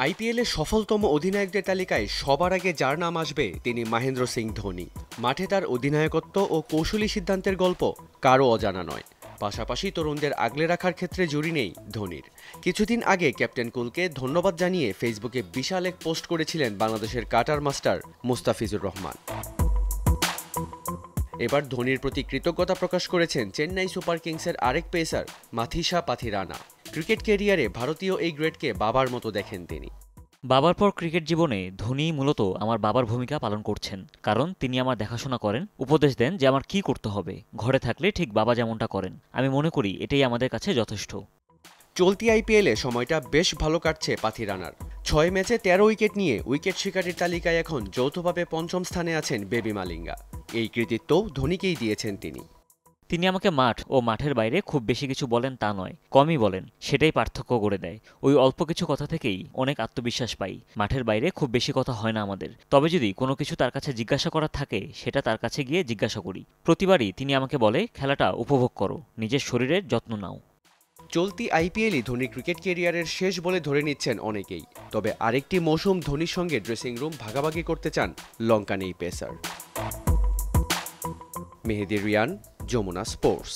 আইপিএলের সফলতম অধিনায়কদের তালিকায় সবার আগে যার নাম আসবে তিনি মহেন্দ্র সিং ধোনি। মাঠে তার অধিনায়কত্ব ও কৌশলী সিদ্ধান্তের গল্প কারও অজানা নয়। পাশাপাশি তরুণদের আগলে রাখার ক্ষেত্রে জুড়ি নেই ধোনির। কিছুদিন আগে ক্যাপ্টেন কুলকে ধন্যবাদ জানিয়ে ফেসবুকে বিশাল এক পোস্ট করেছিলেন বাংলাদেশের কাটার মাস্টার মুস্তাফিজুর রহমান। এবার ধোনির প্রতি কৃতজ্ঞতা প্রকাশ করেছেন চেন্নাই সুপার কিংসের আরেক পেসার মাথিসা পাথিরানা। ক্রিকেট ক্যারিয়ারে ভারতীয় এই গ্রেটকে বাবার মতো দেখেন তিনি। বাবার পর ক্রিকেট জীবনে ধোনি মূলত আমার বাবার ভূমিকা পালন করছেন, কারণ তিনি আমার দেখাশোনা করেন, উপদেশ দেন যে আমার কি করতে হবে। ঘরে থাকলে ঠিক বাবা যেমনটা করেন, আমি মনে করি এটাই আমাদের কাছে যথেষ্ট। চলতি আইপিএলে সময়টা বেশ ভালো কাটছে পাথিরানার। 6 ম্যাচে 13 উইকেট নিয়ে উইকেট শিকারীর তালিকায় এখন যৌথভাবে পঞ্চম স্থানে আছেন বেবি মালিঙ্গা। এই কৃতিত্ব ধোনিকেই দিয়েছেন তিনি। তিনি আমাকে মাঠ ও মাঠের বাইরে খুব বেশি কিছু বলেন তা নয়, কমই বলেন, সেটাই পার্থক্য করে দেয়। ওই অল্প কিছু কথা থেকেই অনেক আত্মবিশ্বাস পাই। মাঠের বাইরে খুব বেশি কথা হয় না আমাদের, তবে যদি কোনো কিছু তার কাছে জিজ্ঞাসা করার থাকে সেটা তার কাছে গিয়ে জিজ্ঞাসা করি। প্রতিবারই তিনি আমাকে বলে, খেলাটা উপভোগ করো, নিজের শরীরের যত্ন নাও। চলতি আইপিএলই ধোনি ক্রিকেট ক্যারিয়ারের শেষ বলে ধরে নিচ্ছেন অনেকেই। তবে আরেকটি মৌসুম ধোনির সঙ্গে ড্রেসিং রুম ভাগাভাগি করতে চান লঙ্কান এই পেসার। মেহেদী রিয়ান, যমুনা স্পোর্টস।